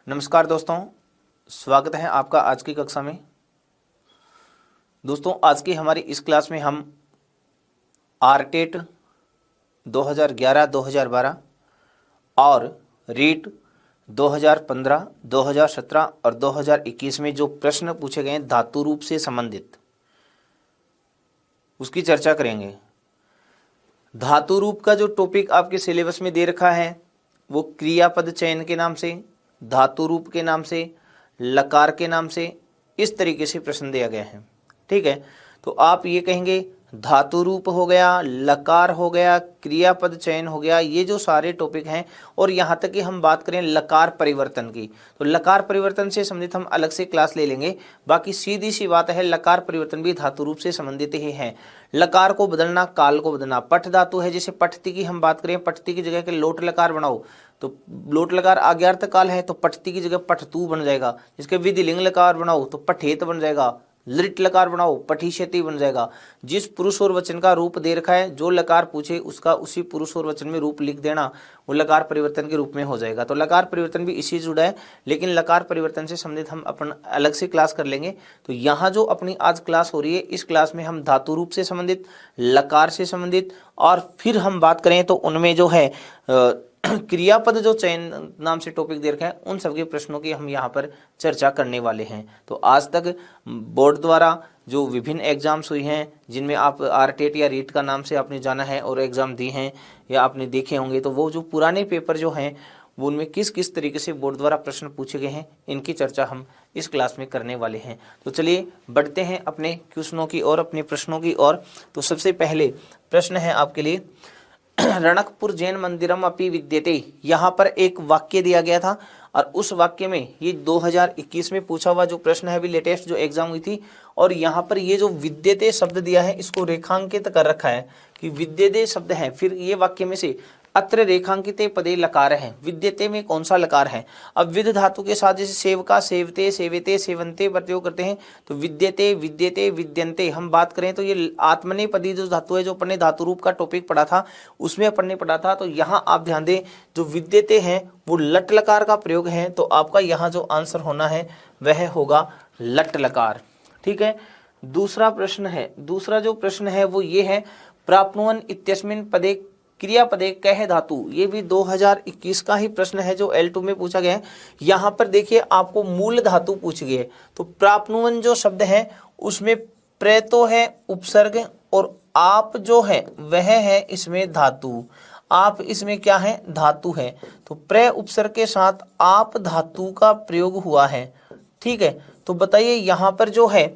नमस्कार दोस्तों, स्वागत है आपका आज की कक्षा में। दोस्तों, आज की हमारी इस क्लास में हम आरटेट 2011, 2012 और रीट 2015, 2017 और 2021 में जो प्रश्न पूछे गए हैं धातु रूप से संबंधित, उसकी चर्चा करेंगे। धातु रूप का जो टॉपिक आपके सिलेबस में दे रखा है वो क्रियापद चयन के नाम से, धातु रूप के नाम से, लकार के नाम से, इस तरीके से प्रश्न दिया गया है। ठीक है, तो आप ये कहेंगे धातु रूप हो गया, लकार हो गया, क्रियापद चयन हो गया, ये जो सारे टॉपिक हैं। और यहाँ तक कि हम बात करें लकार परिवर्तन की, तो लकार परिवर्तन से संबंधित हम अलग से क्लास ले लेंगे। बाकी सीधी सी बात है, लकार परिवर्तन भी धातु रूप से संबंधित ही है। लकार को बदलना, काल को बदलना। पठ धातु है, जैसे पठती की हम बात करें, पठती की जगह के लोट लकार बनाओ तो लोट लकार आज्ञार्थ काल है तो पठती की जगह पठतू बन जाएगा। जिसके विधिलिंग लकार बनाओ तो पठेत बन जाएगा। लिट लकार बनाओ पठिष्यति बन जाएगा। जिस पुरुष और वचन का रूप दे रखा है, जो लकार पूछे उसका उसी पुरुष और वचन में रूप लिख देना, वो लकार परिवर्तन के रूप में हो जाएगा। तो लकार परिवर्तन भी इसी जुड़ा है, लेकिन लकार परिवर्तन से संबंधित हम अपन अलग से क्लास कर लेंगे। तो यहाँ जो अपनी आज क्लास हो रही है, इस क्लास में हम धातु रूप से संबंधित, लकार से संबंधित, और फिर हम बात करें तो उनमें जो है क्रियापद जो चयन नाम से टॉपिक दे रखा है, उन सबके प्रश्नों की हम यहाँ पर चर्चा करने वाले हैं। तो आज तक बोर्ड द्वारा जो विभिन्न एग्जाम्स हुई हैं, जिनमें आप आरटेट या रीट का नाम से आपने जाना है और एग्जाम दी हैं या आपने देखे होंगे, तो वो जो पुराने पेपर जो हैं वो उनमें किस किस तरीके से बोर्ड द्वारा प्रश्न पूछे गए हैं, इनकी चर्चा हम इस क्लास में करने वाले हैं। तो चलिए बढ़ते हैं अपने क्वेश्चनों की और अपने प्रश्नों की ओर। तो सबसे पहले प्रश्न है आपके लिए, रणकपुर जैन मंदिरम अपि विद्यते। यहाँ पर एक वाक्य दिया गया था और उस वाक्य में ये 2021 में पूछा हुआ जो प्रश्न है, अभी लेटेस्ट जो एग्जाम हुई थी, और यहाँ पर ये जो विद्यते शब्द दिया है इसको रेखांकित कर रखा है कि विद्यते शब्द है। फिर ये वाक्य में से अत्र रेखांकिते पदे लकार है, विद्यते में कौन सा लकार है। अब विद धातु के साथ जैसे सेवका, सेवते, सेवेते, सेवंते प्रयोग करते हैं, तो विद्यते, विद्यते, विद्यन्ते हम बात करें तो ये आत्मनेपदी जो धातु है, जो अपन ने धातु रूप का टॉपिक पढ़ा था उसमें अपन ने पढ़ा था। तो यहाँ आप ध्यान दें, जो विद्यते हैं वो लट लकार का प्रयोग है, तो आपका यहाँ जो आंसर होना है वह होगा लट लकार। ठीक है, दूसरा प्रश्न है, दूसरा जो प्रश्न है वो ये है, प्राप्नुवन् इत्यस्मिन् पदे क्रियापदे कह धातु। ये भी 2021 का ही प्रश्न है जो L2 में पूछा गया है। यहाँ पर देखिए आपको मूल धातु पूछ गई है, तो प्राप्नुवन जो शब्द है उसमें प्र तो है उपसर्ग, और आप जो है वह है इसमें धातु। आप इसमें क्या है, धातु है। तो प्र उपसर्ग के साथ आप धातु का प्रयोग हुआ है। ठीक है, तो बताइए यहाँ पर जो है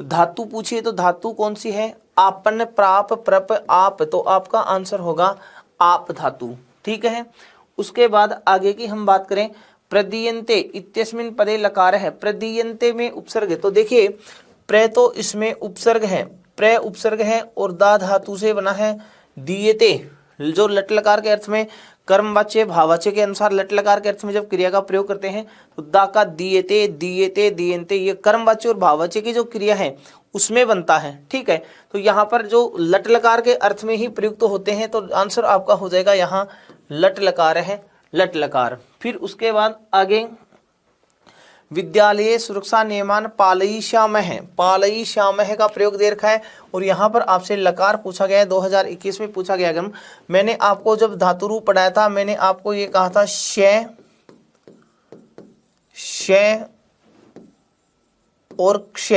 धातु पूछिए तो धातु कौन सी है, आपन, प्राप, प्रप, आप। तो आपका आंसर होगा आप धातु। ठीक है, उसके बाद आगे की हम बात करें, प्रदीयन्ते इत्यस्मिन् पदे लकार है, प्रदीयन्ते में उपसर्ग है। तो देखिए प्र तो इसमें उपसर्ग है, प्र उपसर्ग है और दा धातु से बना है। दीयते जो लट लकार के अर्थ में कर्मवाच्य भाववाच्य के अनुसार लट लकार के अर्थ में जब क्रिया का प्रयोग करते हैं तो दा का दीयते, दीयते, दीयन्ते, ये कर्मवाच्य और भाववाच्य की जो क्रिया है उसमें बनता है। ठीक है, तो यहाँ पर जो लट लकार के अर्थ में ही प्रयुक्त तो होते हैं, तो आंसर आपका हो जाएगा यहाँ लट लकार है, लट लकार। फिर उसके बाद आगे, विद्यालय सुरक्षा नियमान पालयिष्यामः, पालयिष्यामः का प्रयोग दे रखा है और यहाँ पर आपसे लकार पूछा गया है, 2021 में पूछा गया। अगर मैंने आपको जब धातु रूप पढ़ाया था, मैंने आपको ये कहा था श और क्ष,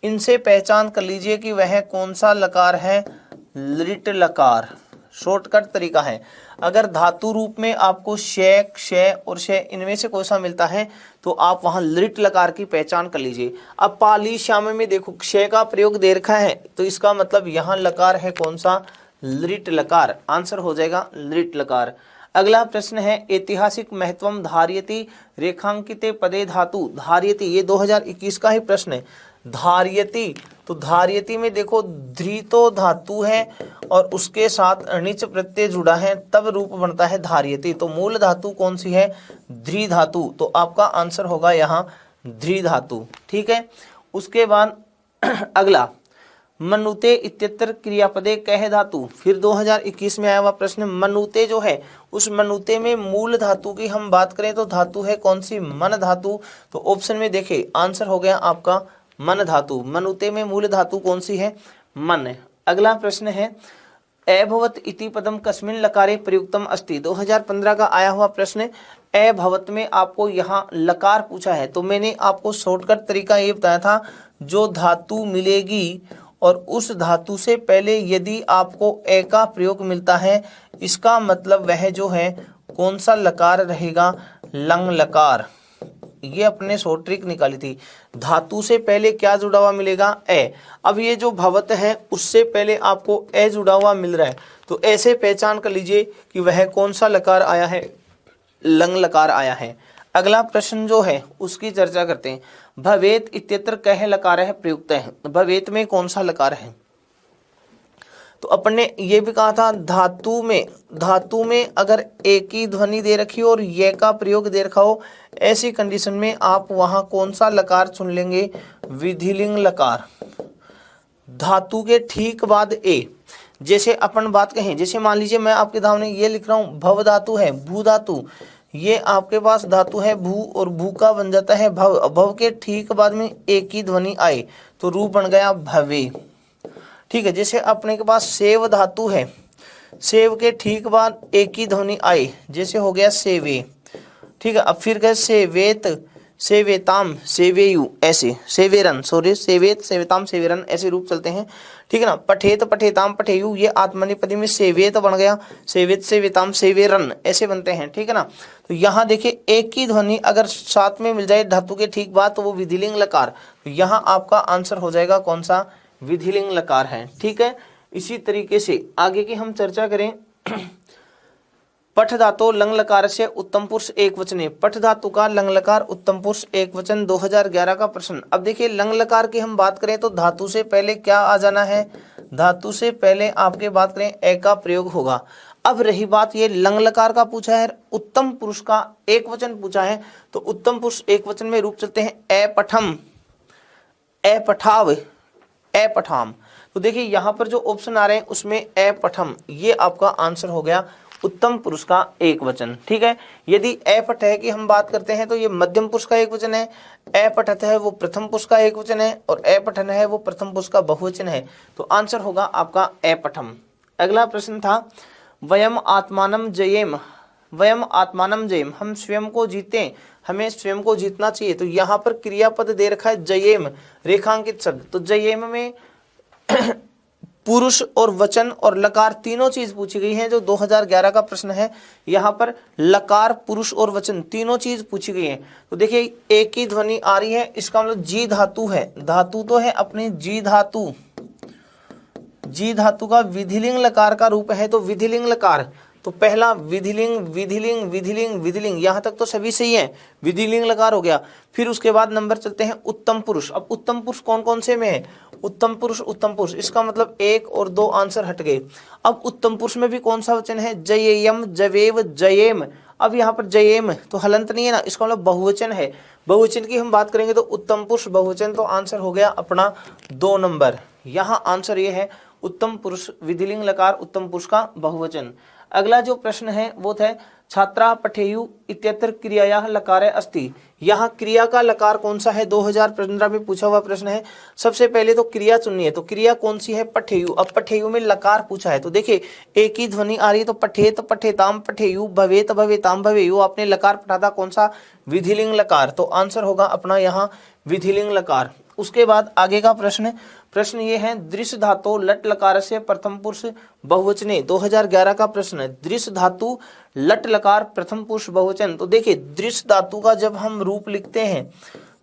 इनसे पहचान कर लीजिए कि वह कौन सा लकार है, लिट लकार। शॉर्टकट तरीका है, अगर धातु रूप में आपको श, क्ष और श इनमें से कोई सा मिलता है तो आप वहां लिट लकार की पहचान कर लीजिए। अब पालिश्याम में देखो क्ष का प्रयोग दे रखा है, तो इसका मतलब यहाँ लकार है कौन सा, लिट लकार। आंसर हो जाएगा लिट लकार। अगला प्रश्न है, ऐतिहासिक महत्वम धार्यति रेखांकिते पदे धातु। धार्यति ये 2021 का ही प्रश्न है। धार्यति, तो धार्यति में देखो धृतो धातु है और उसके साथ अनिच प्रत्यय जुड़ा है, तब रूप बनता है धार्यति। तो मूल धातु कौन सी है, ध्री धातु। तो आपका आंसर होगा यहाँ ध्री धातु। ठीक है, उसके बाद अगला, मनुते इत्यत्र क्रियापदे कह धातु। फिर 2021 में आया हुआ प्रश्न, मनुते जो है उस मनुते में मूल धातु की हम बात करें तो धातु है कौन सी? मन धातु। तो ऑप्शन में देखे आंसर हो गया आपका मन धातु। मनुते में मूल धातु कौन सी है? मन। अगला प्रश्न है अभवत इति पदम कस्मिन लकारे प्रयुक्तम अस्ति। 2015 का आया हुआ प्रश्न, अभवत में आपको यहाँ लकार पूछा है। तो मैंने आपको शॉर्टकट तरीका ये बताया था, जो धातु मिलेगी और उस धातु से पहले यदि आपको ए का प्रयोग मिलता है, इसका मतलब वह जो है कौन सा लकार रहेगा? लंग लकार। ये अपने शॉर्ट ट्रिक निकाली थी। धातु से पहले क्या जुड़ा हुआ मिलेगा? ए। अब ये जो भवत है उससे पहले आपको ए जुड़ा हुआ मिल रहा है, तो ऐसे पहचान कर लीजिए कि वह कौन सा लकार आया है? लंग लकार आया है। अगला प्रश्न जो है उसकी चर्चा करते हैं। भवेत इत्यत्र कह लकार है प्रयुक्त है। भवेत में कौन सा लकार है? तो अपन ने ये भी कहा था धातु में अगर एक ही ध्वनि दे रखी हो और ये का प्रयोग दे रखा हो, ऐसी कंडीशन में आप वहां कौन सा लकार चुन लेंगे? विधिलिंग लकार। धातु के ठीक बाद ए। जैसे अपन बात कहें, जैसे मान लीजिए मैं आपके सामने ये लिख रहा हूं, भव धातु है, भू धातु। ये आपके पास धातु है भू और भू का बन जाता है भव। भव के ठीक बाद में एक ही ध्वनि आए तो रूप बन गया भवे। ठीक है। जैसे अपने के पास सेव धातु है, सेव के ठीक बाद एक ही ध्वनि आए, जैसे हो गया सेवे। ठीक है। अब फिर गए सेवेत, सेवेताम, सेवेयु, ऐसे सेवेरन, सॉरी सेवेत, सेवेताम, सेवेरन, ऐसे रूप चलते हैं। ठीक है ना। पठेत, पठेताम, पठेयु, ये आत्मनेपदी में सेवेत बन गया, सेवेत, सेवेताम, सेवेरन, ऐसे बनते हैं। ठीक है ना। तो यहाँ देखिए एक ही ध्वनि अगर साथ में मिल जाए धातु के ठीक बाद तो वो विधिलिंग लकार। तो यहाँ आपका आंसर हो जाएगा कौन सा? विधिलिंग लकार है। ठीक है। इसी तरीके से आगे की हम चर्चा करें। पठ धातु लंग लकार से उत्तम पुरुष एक वचने। पठ धातु का लंग लकार उत्तम पुरुष एक वचन, 2011 का प्रश्न। अब देखिए लंग लकार की हम बात करें तो धातु से पहले क्या आ जाना है? धातु से पहले आपके बात करें ए का प्रयोग होगा। अब रही बात ये लंग लकार का पूछा है, उत्तम पुरुष का एक वचन पूछा है, तो उत्तम पुरुष एक वचन में रूप चलते हैं ए पठम, ए पठाव, ए पठाम। तो देखिए यहाँ पर जो ऑप्शन आ रहे हैं उसमें ए पठम, ये आपका आंसर हो गया उत्तम पुरुष का एक वचन। ठीक है। यदि ए पठ है की हम बात करते हैं तो ये मध्यम पुरुष का एक वचन है, ए पठत है वो प्रथम पुरुष का एक वचन है, और ए पठन है वो प्रथम पुरुष का बहुवचन है। तो आंसर होगा आपका ए पठम। अगला प्रश्न था वयम आत्मानम जयेम, वयम आत्मानम जयेम, हम स्वयं को जीतें, हमें स्वयं को जीतना चाहिए। तो यहाँ पर क्रियापद दे रखा है जयेम, रेखांकित शब्द। तो जयेम में पुरुष और वचन और लकार तीनों चीज पूछी गई है। जो 2011 का प्रश्न है यहाँ पर लकार, पुरुष और वचन तीनों चीज पूछी गई है। तो देखिए एक ही ध्वनि आ रही है, इसका मतलब जी धातु है। धातु तो है अपनी जी धातु, जी धातु का विधिलिंग लकार का रूप है, तो विधिलिंग लकार। तो पहला विधिलिंग, विधिलिंग, विधिलिंग, विधिलिंग, यहाँ तक तो सभी सही है, विधिलिंग लकार हो गया। फिर उसके बाद नंबर चलते हैं उत्तम पुरुष। अब उत्तम पुरुष कौन कौन से में है? उत्तम पुरुष, उत्तम पुरुष, इसका मतलब एक और दो आंसर हट गए। अब उत्तम पुरुष में भी कौन सा वचन है? जयेयम, जवेव, जयेम। अब यहाँ पर जयेम तो हलंत नहीं है ना, इसका मतलब बहुवचन है। बहुवचन की हम बात करेंगे तो उत्तम पुरुष बहुवचन, तो आंसर हो गया अपना 2 नंबर। यहाँ आंसर ये है उत्तम पुरुष विधिलिंग लकार उत्तम पुरुष का बहुवचन। अगला जो प्रश्न है वो था छात्रा पठेयु इत्यत्र क्रियाया लकारे अस्ति। यहाँ क्रिया का लकार कौन सा है? 2015 में पूछा हुआ प्रश्न है। सबसे पहले तो क्रिया चुननी है, तो क्रिया कौन सी है? पठेयु। अब पठेयु में लकार पूछा है तो देखिए एक ही ध्वनि आ रही है, तो पठेत, पठेताम, पठेयु, भवेत, भवेताम, भवेयु। आपने लकार पढ़ा था कौन सा? विधिलिंग लकार। तो आंसर होगा अपना यहाँ विधिलिंग लकार। उसके बाद आगे का प्रश्न ये है दृश्य धातु लट लकार से प्रथम पुरुष बहुवचने। 2011 का प्रश्न है दृश्य धातु लट लकार प्रथम पुरुष बहुवचन। तो देखिए दृश्य धातु का जब हम रूप लिखते हैं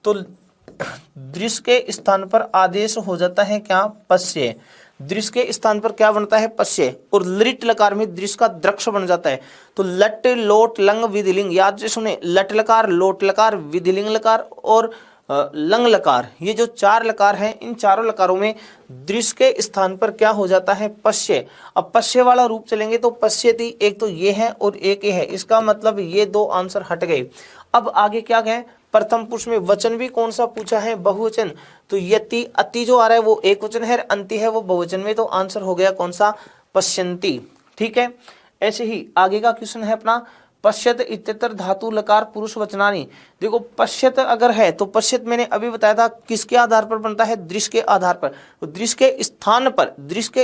तो दृश्य के स्थान पर आदेश हो जाता है क्या? पश्य। दृश्य के स्थान पर क्या बनता है? पश्य। और लिट लकार में दृश्य का दृक्ष बन जाता है। तो लट, लोट, लंग, विधिलिंग, याद से सुने, लट लकार, लोट लकार, विधिलिंग लकार और लंग लकार, ये जो 4 लकार हैं, इन चारों लकारों में दृश्य के स्थान पर क्या हो जाता है? पश्य। अब पश्य वाला रूप चलेंगे तो पश्यति, एक तो ये है और एक ये है, इसका मतलब ये 2 आंसर हट गए। अब आगे क्या कहें? प्रथम पुरुष में वचन भी कौन सा पूछा है, बहुवचन। तो यति, अति जो आ रहा है वो एक वचन है, अंति है वो बहुवचन में, तो आंसर हो गया कौन सा, पश्यन्ति। ठीक है। ऐसे ही आगे का क्वेश्चन है अपना, पश्यत इत्यत्र धातु लकार पुरुष वचनानि। देखो पश्यत अगर है तो पश्यत मैंने अभी बताया था किसके आधार पर बनता है, दृश्य के आधार पर। तो दृश्य के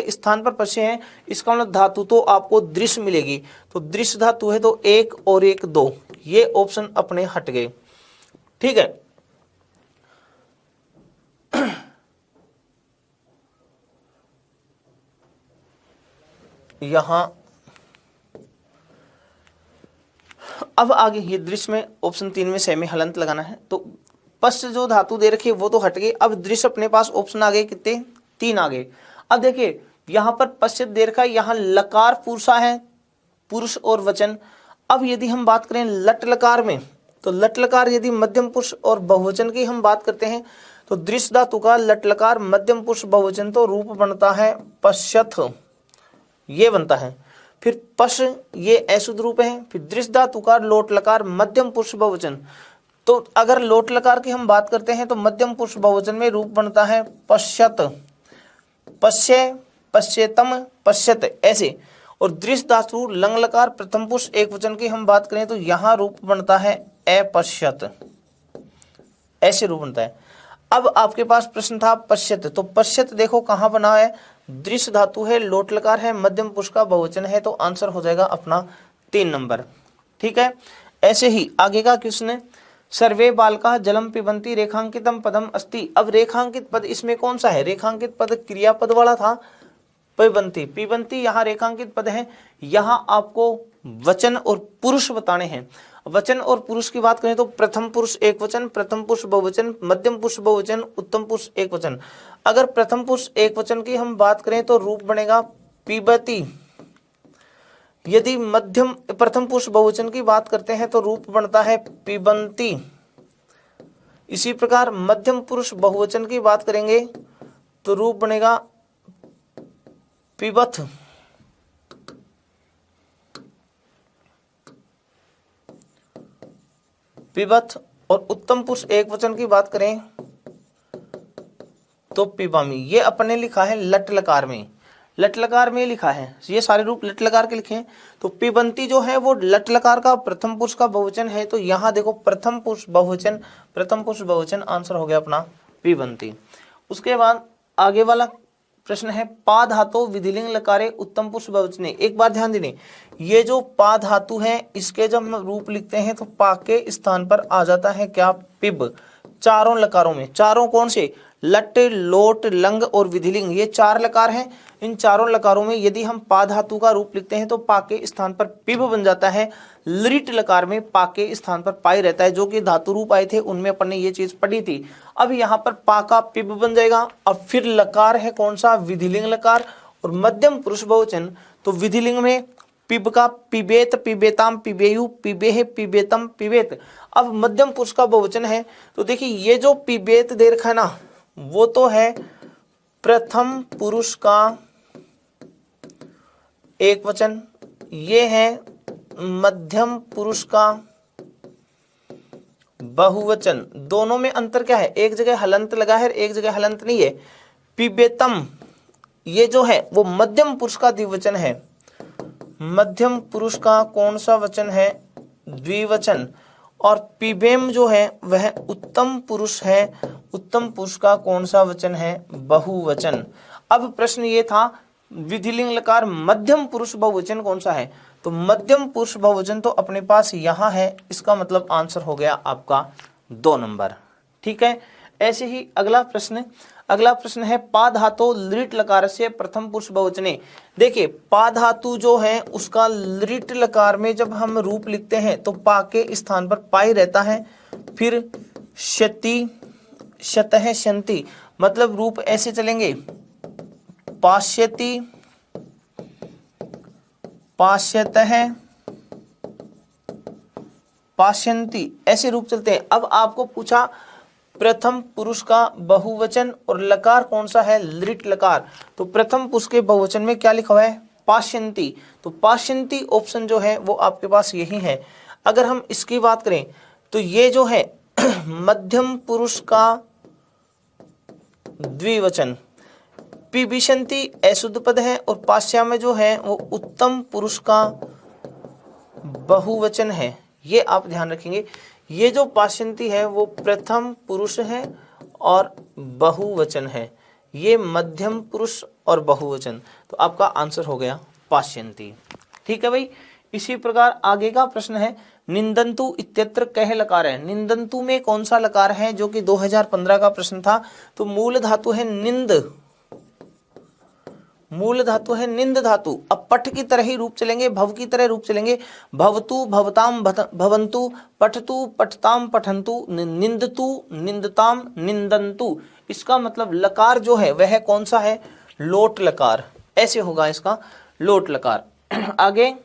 स्थान पर पश्य है, इसका मतलब धातु तो आपको दृश्य मिलेगी। तो दृश्य धातु है तो एक और एक दो, ये ऑप्शन अपने हट गए। ठीक है। यहां अब आगे ये दृश्य में ऑप्शन 3 में सेमी हलंत लगाना है। तो पश्च जो धातु दे रखी है वो तो हट गई। अब दृश्य अपने पास ऑप्शन आ गए कितने, 3 आ गए। अब देखिए यहां पर पश्चित दे रखा है, यहां लकार पुरुषा है, पुरुष और वचन। अब यदि हम बात करें लट लकार में, तो लट लकार यदि मध्यम पुरुष और बहुवचन की हम बात करते हैं तो दृश्य धातु का लट लकार मध्यम पुरुष बहुवचन तो रूप बनता है पश्यथ, ये बनता है। फिर पश ये अशुद्ध रूप है। फिर दृश्य धातु का लोट लकार मध्यम पुरुष बहुवचन। तो अगर लोट लकार की हम बात करते हैं तो मध्यम पुरुष बहुवचन में रूप बनता है पश्यत, पश्य, पश्येतम, पश्यत, ऐसे। और दृश्य धातु लंग लकार प्रथम पुरुष एक वचन की हम बात करें तो यहां रूप बनता है अपश्यत, ऐसे रूप बनता है। अब आपके पास प्रश्न था पश्यत, तो पश्यत देखो कहां बना है, दृश्य धातु है, लोट लकार है, मध्यम पुरुष का बहुवचन है, तो आंसर हो जाएगा अपना 3 नंबर। ठीक है। ऐसे ही आगे का क्वेश्चन है, सर्वे बालका जलम पिबंती रेखांकितम पदम अस्ति। अब रेखांकित पद इसमें कौन सा है, रेखांकित पद क्रियापद वाला था, पिबंती, पिबंती यहाँ रेखांकित पद है। यहाँ आपको वचन और पुरुष बताने हैं। वचन और पुरुष की बात करें तो प्रथम पुरुष एक वचन, प्रथम पुरुष बहुवचन, मध्यम पुरुष बहुवचन, उत्तम पुरुष एक वचन। अगर प्रथम पुरुष एक वचन की हम बात करें तो रूप बनेगा पिबती। यदि मध्यम प्रथम पुरुष बहुवचन की बात करते हैं तो रूप बनता है पिबंती। इसी प्रकार मध्यम पुरुष बहुवचन की बात करेंगे तो रूप बनेगा पिबथ। पिबथ। और उत्तम पुरुष एक वचन की बात करें तो पिबामी। ये अपने लिखा है लट लकार में, लट लकार में लिखा है, ये सारे रूप लट लकार के लिखे हैं। तो पिबंती जो है वो लट लकार का प्रथम पुरुष का बहुवचन है, तो यहाँ देखो प्रथम पुरुष बहुवचन, प्रथम पुरुष बहुवचन, आंसर हो गया अपना पिबंती। उसके बाद आगे वाला प्रश्न है, पा धातु विधिलिंग लकारे उत्तम पुरुष बहुवचने। एक बार ध्यान देने, ये जो पा धातु है इसके जब हम रूप लिखते हैं तो पा के स्थान पर आ जाता है क्या, पिब। चारों लकारों में, चारों कौन से, लट, लोट, लंग और विधिलिंग, ये 4 लकार हैं। इन चारों लकारों में यदि हम पा धातु का रूप लिखते हैं तो पा के स्थान पर पिब बन जाता है। लिट लकार में पा के स्थान पर पाई रहता है, जो कि धातु रूप आए थे उनमें अपन ने ये चीज पढ़ी थी। अब यहाँ पर पा का पिब बन जाएगा। अब फिर लकार है कौन सा, विधिलिंग लकार और मध्यम पुरुष बहुवचन। तो विधिलिंग में पिब का पिबेत, पिबेताम, पिबेयु, पिबेह, पिबेतम, पिबेत। अब मध्यम पुरुष का बहुवचन है तो देखिए ये जो पिबेत दे रखा है ना, वो तो है प्रथम पुरुष का एक वचन, ये है मध्यम पुरुष का बहुवचन। दोनों में अंतर क्या है, एक जगह हलंत लगा है, एक जगह हलंत नहीं है। पिबेतम ये जो है वो मध्यम पुरुष का द्विवचन है। मध्यम पुरुष का कौन सा वचन है, द्विवचन। और पिबेम जो है वह उत्तम पुरुष है, उत्तम पुरुष का कौन सा वचन है, बहुवचन। अब प्रश्न ये था विधिलिंग लकार मध्यम पुरुष बहुवचन कौन सा है, तो मध्यम पुरुष बहुवचन तो अपने पास यहाँ है, इसका मतलब आंसर हो गया आपका 2 नंबर। ठीक है। ऐसे ही अगला प्रश्न है पा धातु लिट लकार से प्रथम पुरुष बहुवचने। देखिए पा धातु जो है उसका लिट लकार में जब हम रूप लिखते हैं तो पा के स्थान पर पाई रहता है। फिर शति, शतः, शंति, मतलब रूप ऐसे चलेंगे, पाश्यति, पाश्यतः, पाश्यन्ति, ऐसे रूप चलते हैं। अब आपको पूछा प्रथम पुरुष का बहुवचन और लकार कौन सा है, लिट लकार। तो प्रथम पुरुष के बहुवचन में क्या लिखा हुआ है, पाश्यन्ति। तो पाश्यन्ति ऑप्शन जो है वो आपके पास यही है। अगर हम इसकी बात करें तो ये जो है मध्यम पुरुष का द्विवचन। पिबिशंति अशुद्ध पद है और पाश्चात्य जो है वो उत्तम पुरुष का बहुवचन है। ये आप ध्यान रखेंगे। ये जो पाश्चात्य है वो प्रथम पुरुष है और बहुवचन है, ये मध्यम पुरुष और बहुवचन। तो आपका आंसर हो गया पाश्चात्य। ठीक है भाई। इसी प्रकार आगे का प्रश्न है, निंदन्तु इत्यत्र कह लकार है। निंदन्तु में कौन सा लकार है, जो कि 2015 का प्रश्न था। तो मूल धातु है निंद, मूल धातु है निंद धातु। अब पठ की तरह ही रूप चलेंगे, भव की तरह रूप चलेंगे। भवतु भवताम भवन्तु, पठतु पठताम पठन्तु, निंदतु निंदताम निंदन्तु। इसका मतलब लकार जो है वह कौन सा है, लोट लकार। ऐसे होगा इसका लोट लकार। आगे,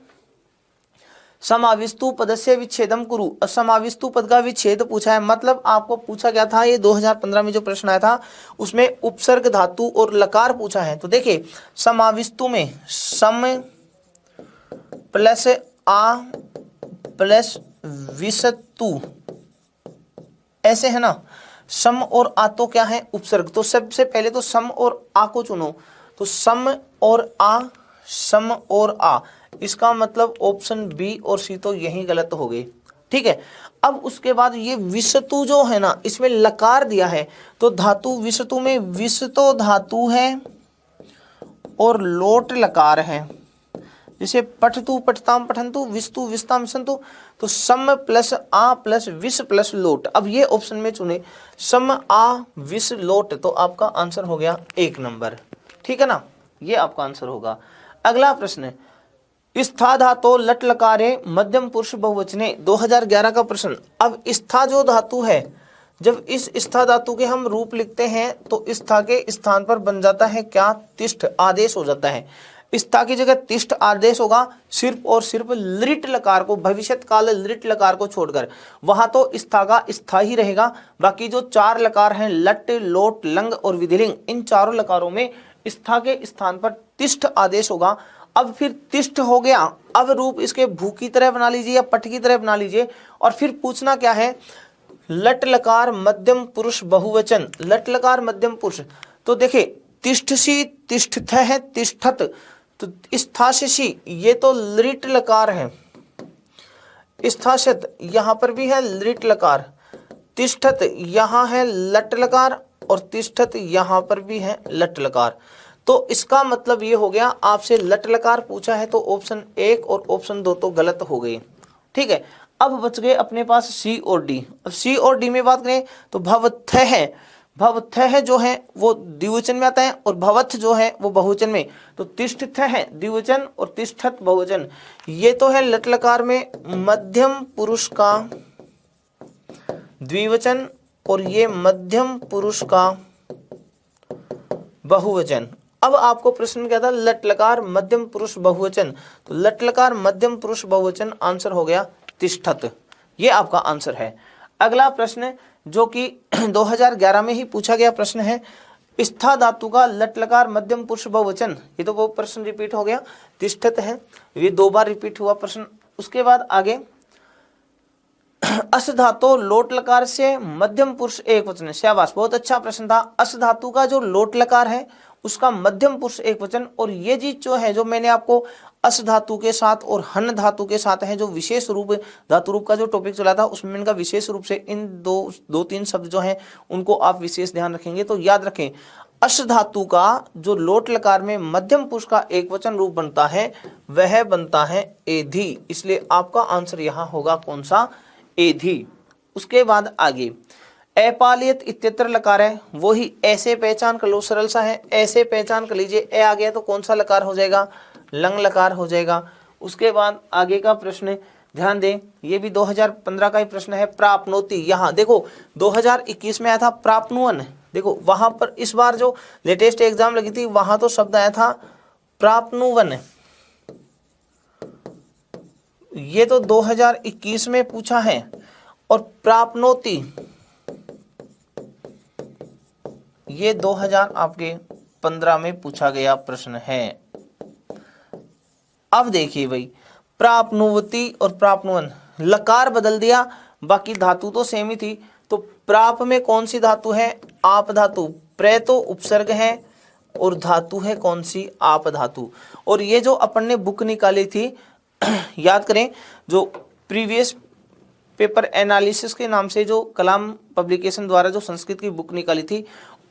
समाविस्तु पदस्य विच्छेदम कुरु। समाविस्तु पद का विच्छेद पूछा है। मतलब आपको पूछा गया था, ये 2015 में जो प्रश्न आया था उसमें उपसर्ग धातु और लकार पूछा है। तो देखिए समाविस्तु में सम प्लस आ प्लस विसतु, ऐसे है ना। सम और आ तो क्या है, उपसर्ग। तो सबसे पहले तो सम और आ को चुनो। तो सम और आ, सम और आ, इसका मतलब ऑप्शन बी और सी तो यही गलत हो गई। ठीक है। अब उसके बाद ये विसतु जो है ना, इसमें लकार दिया है। तो धातु विसतु में विसतो धातु है और लोट लकार है। जैसे पठतु पठताम पठन्तु, विस्तु विस्ताम विसन्तु। तो सम प्लस आ प्लस विस प्लस लोट। अब ये ऑप्शन में चुने सम आ विस लोट, तो आपका आंसर हो गया 1 नंबर। ठीक है ना, ये आपका आंसर होगा। अगला प्रश्न, स्था धातो लट लकारे मध्यम पुरुष बहुवचने। 2011 का प्रश्न। अब स्था जो धातु है, जब इस स्था धातु के हम रूप लिखते हैं तो स्था के स्थान पर बन जाता है क्या, तिष्ठ आदेश हो जाता है। स्था की जगह तिष्ठ आदेश होगा, सिर्फ और सिर्फ लृट लकार को, भविष्यत काल लृट लकार को छोड़कर। वहां तो स्था का स्था ही रहेगा। बाकी जो 4 लकार हैं, लट लोट लंग और विधिलिंग, इन चारों लकारों में स्था के स्थान पर तिष्ठ आदेश होगा। अब फिर तिष्ठ हो गया, अब रूप इसके भू की तरह बना लीजिए या पट की तरह बना लीजिए। और फिर पूछना क्या है, लट लकार मध्यम पुरुष बहुवचन। लट लकार मध्यम पुरुष, तो देखिए तिष्ठसी तिष्ठथ है, तिष्ठत। तो स्थाशसी ये तो लृट लकार है। स्थाशत यहां पर भी है लृट लकार। तिष्ठत यहां है लट लकार और तिष्ठत यहां पर भी है लट लकार। तो इसका मतलब ये हो गया, आपसे लट लकार पूछा है तो ऑप्शन 1 और ऑप्शन 2 तो गलत हो गए। ठीक है। अब बच गए अपने पास सी और डी। अब सी और डी में बात करें तो भवथ है, भवथ है जो है वो द्विवचन में आता है और भवथ जो है वो बहुवचन में। तो तिष्ठथ है द्विवचन और तिष्ठत बहुवचन। ये तो है लट लकार में मध्यम पुरुष का द्विवचन और ये मध्यम पुरुष का बहुवचन। अब आपको प्रश्न क्या था, लट लकार मध्यम पुरुष बहुवचन। तो लट लकार मध्यम पुरुष बहुवचन, आंसर हो गया तिष्ठत। ये आपका आंसर है। अगला प्रश्न जो कि 2011 में ही पूछा गया प्रश्न है, स्था धातु का लट लकार मध्यम पुरुष बहुवचन। ये तो वो प्रश्न रिपीट हो गया, तिष्ठत है, ये 2 बार रिपीट हुआ प्रश्न। उसके बाद आगे, अस धातु लोट लकार से मध्यम पुरुष एक वचन। शाबाश, बहुत अच्छा प्रश्न था। अस धातु का जो लोट लकार है उसका मध्यम पुरुष एक वचन। और ये चीज जो है, जो मैंने आपको अस धातु के साथ और हन धातु के साथ है जो विशेष रूप धातु रूप का जो टॉपिक चला था, उसमें इनका विशेष रूप से इन 2-3 शब्द जो हैं उनको आप विशेष ध्यान रखेंगे। तो याद रखें, अस धातु का जो लोट लकार में मध्यम पुरुष का एक वचन रूप बनता है वह बनता है एधी। इसलिए आपका आंसर यहाँ होगा कौन सा, एधी। उसके बाद आगे, अपालियत इत्यत्र लकार है, वही ऐसे पहचान कर लो, सरल सा है, ऐसे पहचान कर लीजिए। ए आ गया तो कौन सा लकार हो जाएगा, लंग लकार हो जाएगा। उसके बाद आगे का प्रश्न ध्यान दें, ये भी 2015 का ही प्रश्न है, प्राप्नोति। यहाँ देखो 2021 में आया था प्राप्नुवन। देखो वहां पर इस बार जो लेटेस्ट एग्जाम लगी थी वहां तो शब्द आया था प्राप्नुवन। ये तो 2021 में पूछा है। और प्राप्नोति ये 2015 में पूछा गया प्रश्न है। अब देखिए भाई, प्राप्नुवती और प्राप्नुवन, लकार बदल दिया, बाकी धातु तो सेम ही थी। तो प्राप में कौन सी धातु है? आप धातु। प्र तो उपसर्ग है और धातु है कौन सी? आप धातु। और ये जो अपन ने बुक निकाली थी याद करें, जो प्रीवियस पेपर एनालिसिस के नाम से जो कलाम पब्लिकेशन द्वारा जो संस्कृत की बुक निकाली थी,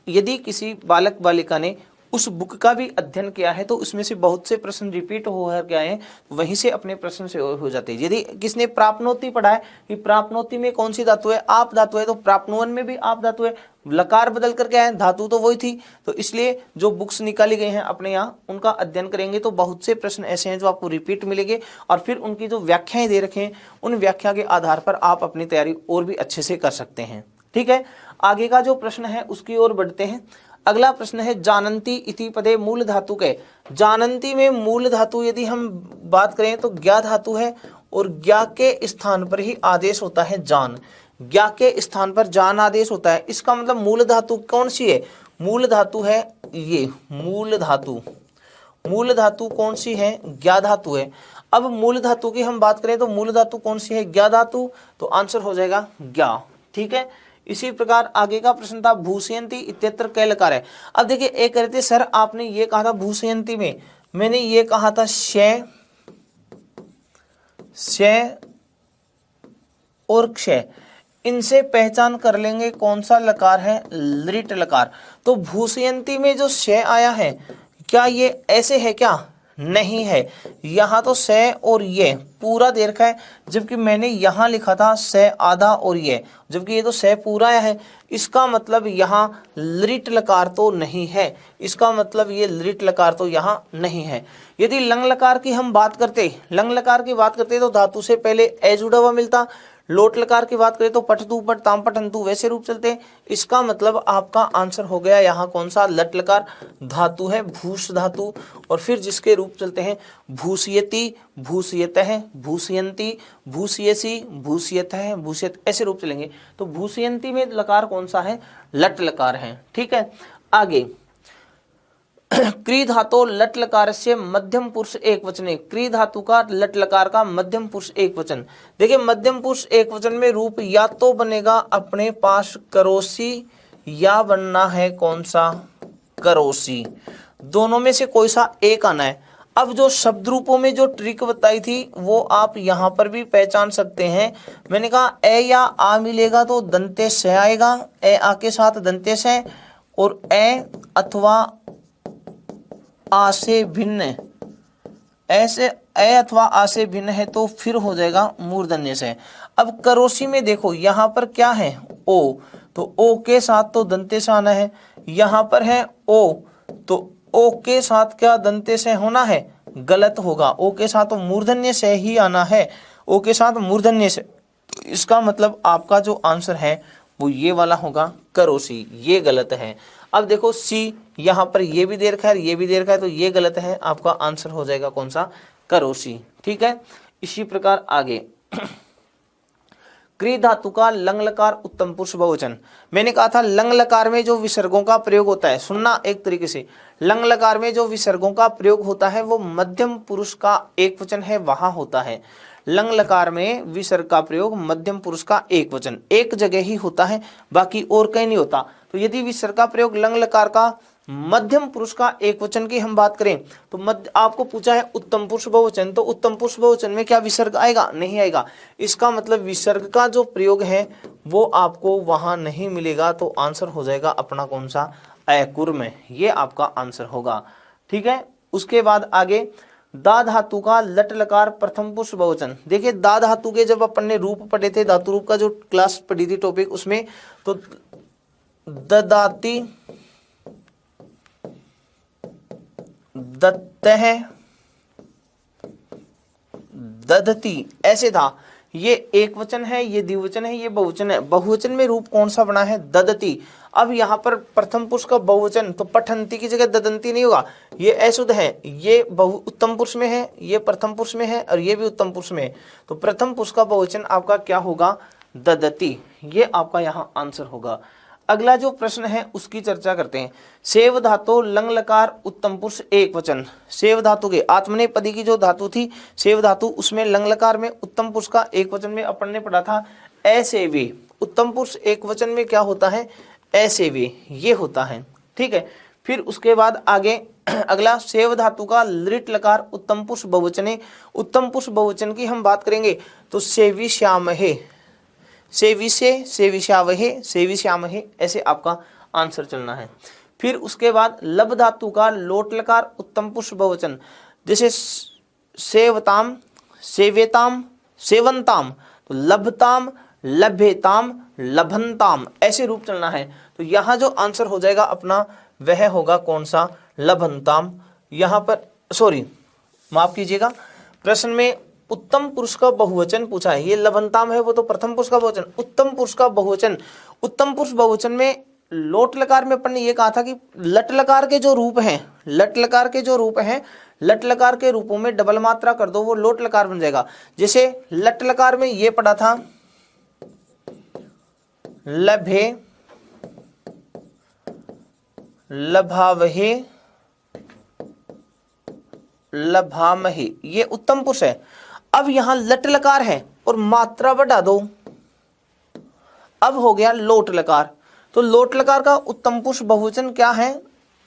यदि किसी बालक बालिका ने उस बुक का भी अध्ययन किया है तो उसमें से बहुत से प्रश्न रिपीट हो गए हैं, वहीं से अपने प्रश्न से हो जाते हैं। यदि किसने प्राप्नोति पढ़ा है कि प्राप्नोति में कौन सी धातु है? आप धातु है, तो प्राप्नुवन में भी आप धातु है, लकार बदल कर क्या है? धातु तो वही थी। तो इसलिए जो बुक्स निकाली गई हैं अपने यहाँ, उनका अध्ययन करेंगे तो बहुत से प्रश्न ऐसे हैं जो आपको रिपीट मिलेंगे, और फिर उनकी जो व्याख्याएं दे रखे हैं उन व्याख्या के आधार पर आप अपनी तैयारी और भी अच्छे से कर सकते हैं। ठीक है, आगे का जो प्रश्न है उसकी ओर बढ़ते हैं। अगला प्रश्न है जानन्ति इति पदे मूल धातु के। जानन्ति में मूल धातु यदि हम बात करें तो ज्ञा धातु है, और ज्ञा के स्थान पर ही आदेश होता है जान। ज्ञा के स्थान पर जान आदेश होता है। इसका मतलब मूल धातु कौन सी है? मूल धातु है ये मूल धातु। मूल धातु कौन सी है? ज्ञा धातु है। अब मूल धातु की हम बात करें तो मूल धातु कौन सी है? ज्ञा धातु। तो आंसर हो जाएगा ज्ञा। ठीक है, इसी प्रकार आगे का प्रश्न था भूषयंती इत्यत्र कै लकार है। अब देखिए, एक कहते थे सर आपने ये कहा था भूषयंती में, मैंने ये कहा था शय और क्षय, इनसे पहचान कर लेंगे कौन सा लकार है? लृट लकार। तो भूषयंती में जो शय आया है, क्या ये ऐसे है क्या? नहीं है, यहाँ तो स और ये पूरा दे रखा है, जबकि मैंने यहाँ लिखा था स आधा और ये, जबकि ये तो स पूरा आया है। इसका मतलब यहाँ लृट लकार तो नहीं है, इसका मतलब ये लृट लकार तो यहाँ नहीं है। यदि लंग लकार की हम बात करते, तो धातु से पहले ए जुड़ा हुआ मिलता। लोट लकार की बात करें तो पठतु पट ताम पठंतु वैसे रूप चलते। इसका मतलब आपका आंसर हो गया यहाँ कौन सा? लट लकार। धातु है भूष धातु, और फिर जिसके रूप चलते हैं भूषयति, भूषयतः, भूषयंती, भूषयसी, भूषयतः, भूषयत, ऐसे रूप चलेंगे। तो भूषयंती में लकार कौन सा है? लट लकार है। ठीक है, आगे क्री धातु लट लकार से मध्यम पुरुष एक वचने। क्री धातु का लट लकार का मध्यम पुरुष एक वचन। देखिए, मध्यम पुरुष एक वचन में रूप या तो बनेगा अपने पास करोसी, या बनना है कौन सा? करोसी। दोनों में से कोई सा एक आना है। अब जो शब्द रूपों में जो ट्रिक बताई थी वो आप यहाँ पर भी पहचान सकते हैं। मैंने कहा ए या आ मिलेगा तो दंते से आएगा, ए आ के साथ दंते से, और ए अथवा आ से भिन्न, ऐसे ए अथवा आ से भिन्न है तो फिर हो जाएगा मूर्धन्य से। अब करोसी में देखो, यहाँ पर क्या है? ओ, तो ओ के साथ तो दंते से आना है। यहाँ पर है ओ, तो ओ के साथ क्या दंते से होना है? गलत होगा, ओ के साथ तो मूर्धन्य से ही आना है, ओ के साथ मूर्धन्य से। तो इसका मतलब आपका जो आंसर है वो ये वाला होगा करोसी, ये गलत है। अब देखो सी, यहाँ पर ये भी दे रखा है, ये भी दे रखा है, तो ये गलत है। आपका आंसर हो जाएगा कौन सा? करोसी। ठीक है, इसी प्रकार आगे क्री धातु का लंग लकार उत्तम पुरुष बहुवचन। मैंने कहा था लंग लकार में जो विसर्गों का प्रयोग होता है, सुनना एक तरीके से, लंग लकार में जो विसर्गों का प्रयोग होता है वो मध्यम पुरुष का एक वचन है, वहां होता है। लंग लकार में विसर्ग का प्रयोग मध्यम पुरुष का एक वचन एक जगह ही होता है, बाकी और कहीं नहीं होता। तो यदि विसर्ग का प्रयोग लंग लकार का मध्यम पुरुष का एक वचन की हम बात करें तो आपको पूछा है उत्तम पुरुष बहुवचन, तो उत्तम पुरुष बहुवचन में क्या विसर्ग आएगा? नहीं आएगा। इसका मतलब विसर्ग का जो प्रयोग है वो आपको वहां नहीं मिलेगा। तो आंसर हो जाएगा अपना कौन सा? अकुर में, ये आपका आंसर होगा। ठीक है, उसके बाद आगे दा धातु का लट लकार प्रथम पुरुष बहुवचन। देखिए, दा धातु के जब अपन ने रूप पढ़े थे, धातु रूप का जो क्लास पढ़ी थी टॉपिक, उसमें तो ददाती, दत्तः, दधती, ऐसे था। ये एक वचन है, ये द्विवचन है, ये बहुवचन है। बहुवचन में रूप कौन सा बना है? ददती। अब यहाँ पर प्रथम पुरुष का बहुवचन, तो पठंती की जगह ददंती नहीं होगा, ये अशुद्ध है। ये उत्तम पुरुष में है, ये प्रथम पुरुष में है, और ये भी उत्तम पुरुष में है। तो प्रथम पुरुष का बहुवचन आपका क्या होगा? ददती। ये आपका यहाँ आंसर होगा। अगला जो प्रश्न है उसकी चर्चा करते हैं। सेव धातु लंग लकार उत्तम पुरुष एक वचन। सेव धातु के आत्मनेपदी की जो धातु थी सेव धातु, उसमें लंग लकार में उत्तम पुरुष का एक वचन में अपन ने पढ़ा था ऐसे वे। उत्तम पुरुष एक वचन में क्या होता है, ऐसे वे, ये होता है। ठीक है, फिर उसके बाद आगे अगला सेव धातु का लिट लकार उत्तम पुरुष बहुवचने। उत्तम पुरुष बहुवचन की हम बात करेंगे तो सेविष्यामहे, सेविषे, सेविष्यावहे, सेविष्यामहे, ऐसे आपका आंसर चलना है। फिर उसके बाद लब धातु का लोट लकार उत्तम पुरुष बहुवचन, जैसे सेवताम, सेवेताम, सेवंताम, तो लभताम, लभेताम, लभनताम, ऐसे रूप चलना है। तो यहाँ जो आंसर हो जाएगा अपना वह होगा कौन सा, लभनताम। यहाँ पर सॉरी माफ कीजिएगा, प्रश्न में उत्तम पुरुष का बहुवचन पूछा है, ये लभनताम है वो तो प्रथम पुरुष का बहुवचन। उत्तम पुरुष का बहुवचन, उत्तम पुरुष बहुवचन में लोट लकार में अपन ने ये कहा था कि लट लकार के जो रूप हैं, लट लकार के जो रूप हैं, लट लकार के रूपों में डबल मात्रा कर दो वो लोट लकार बन जाएगा। जैसे लट लकार में ये पढ़ा था लभे, लभावहे, लभामहे, ये उत्तम पुरुष है। अब यहां लट लकार है और मात्रा बढ़ा दो, अब हो गया लोट लकार। तो लोट लकार का उत्तम पुरुष बहुवचन क्या है,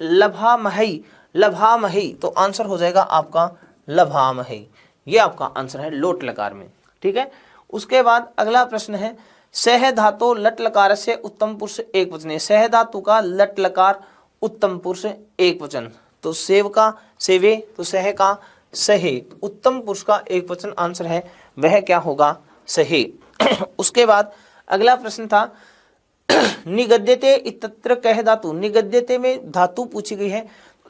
लभामहि, लभामहि, तो आंसर हो जाएगा आपका लभामहि, ये आपका आंसर है लोट लकार में। ठीक है, उसके बाद अगला प्रश्न है सह धातु लट लकार से उत्तम पुरुष एक वचन। सह धातु का लट लकार उत्तम पुरुष एक वचन, तो सेव का सेवे, तो सह का सहे, उत्तम पुरुष का एक वचन आंसर है वह क्या होगा, सहे। उसके बाद अगला प्रश्न था निगद्यते इत्यत्र कह धातु। निगद्यते में धातु पूछी गई है।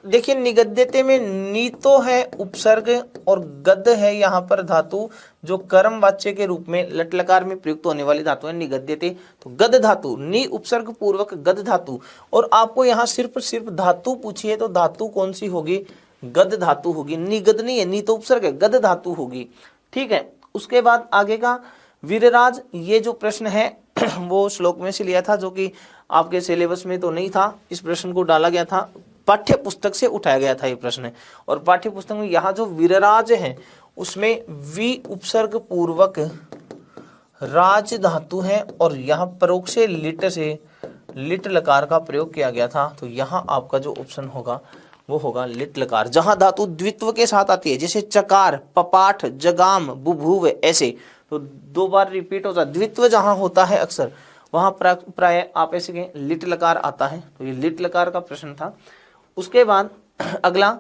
देखिए निगद्यते में नी तो है उपसर्ग और गद है यहाँ पर धातु जो कर्म वाच्य के रूप में लट लकार में प्रयुक्त होने वाली धातु है निगद्यते। तो गद धातु, नी उपसर्ग पूर्वक गद धातु, और आपको यहाँ सिर्फ धातु पूछी है तो धातु कौन सी होगी, गद धातु होगी। निगद नहीं है, नी तो उपसर्ग है, गद धातु होगी। ठीक है, उसके बाद आगे का वीरराज, ये जो प्रश्न है वो श्लोक में से लिया था जो कि आपके सिलेबस में तो नहीं था। इस प्रश्न को डाला गया था, पाठ्य पुस्तक से उठाया गया था ये प्रश्न, और पाठ्य पुस्तक में यहाँ जो वीरराज है उसमें वी उपसर्ग पूर्वक राज धातु है और यहाँ परोक्ष से लिट लकार का प्रयोग किया गया था। तो यहाँ आपका जो ऑप्शन होगा वो होगा लिट लकार। जहां धातु द्वित्व के साथ आती है जैसे चकार, पपाठ, जगाम, बुभुव, ऐसे तो दो बार रिपीट होता है। द्वित्व जहां होता है अक्सर वहां प्राय आप ऐसे कहें लिट लकार आता है। तो ये लिट लकार का प्रश्न था। उसके बाद अगला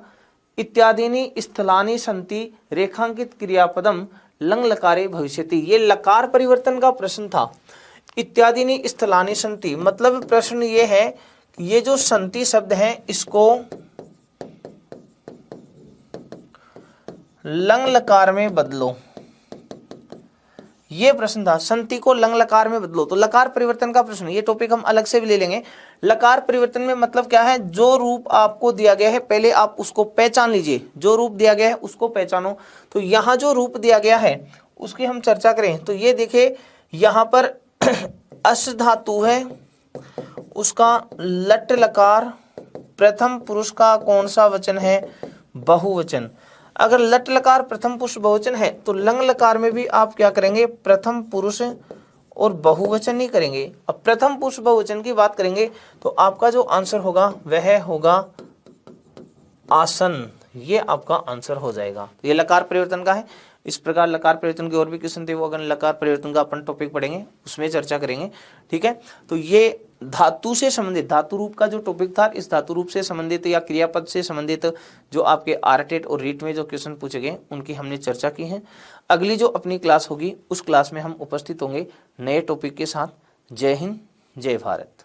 इत्यादिनी स्थलानी संति रेखांकित क्रियापदम लंग लकारे भविष्यति, ये लकार परिवर्तन का प्रश्न था। इत्यादिनी स्थलानी संति मतलब प्रश्न ये है कि ये जो संति शब्द है इसको लंग लकार में बदलो, ये प्रश्न था। संति को लंग लकार में बदलो, तो लकार परिवर्तन का प्रश्न, ये टॉपिक हम अलग से भी ले लेंगे। लकार परिवर्तन में मतलब क्या है, जो रूप आपको दिया गया है पहले आप उसको पहचान लीजिए, जो रूप दिया गया है उसको पहचानो। तो यहाँ जो रूप दिया गया है उसकी हम चर्चा करें तो ये देखिए यहाँ पर अश धातु है, उसका लट लकार, प्रथम पुरुष का कौन सा वचन है, बहुवचन। अगर लट लकार प्रथम पुरुष बहुवचन है तो लंग लकार में भी आप क्या करेंगे, प्रथम पुरुष और बहुवचन ही करेंगे। अब प्रथम पुरुष बहुवचन की बात करेंगे तो आपका जो आंसर होगा वह होगा आसन, ये आपका आंसर हो जाएगा। तो ये लकार परिवर्तन का है। इस प्रकार लकार परिवर्तन के और भी क्वेश्चन थे वो अगर लकार परिवर्तन का अपन टॉपिक पढ़ेंगे उसमें चर्चा करेंगे। ठीक है, तो ये धातु से संबंधित, धातु रूप का जो टॉपिक था, इस धातु रूप से संबंधित या क्रियापद से संबंधित जो आपके आरटेट और रीट में जो क्वेश्चन पूछे गए उनकी हमने चर्चा की है। अगली जो अपनी क्लास होगी उस क्लास में हम उपस्थित होंगे नए टॉपिक के साथ। जय हिंद, जय भारत।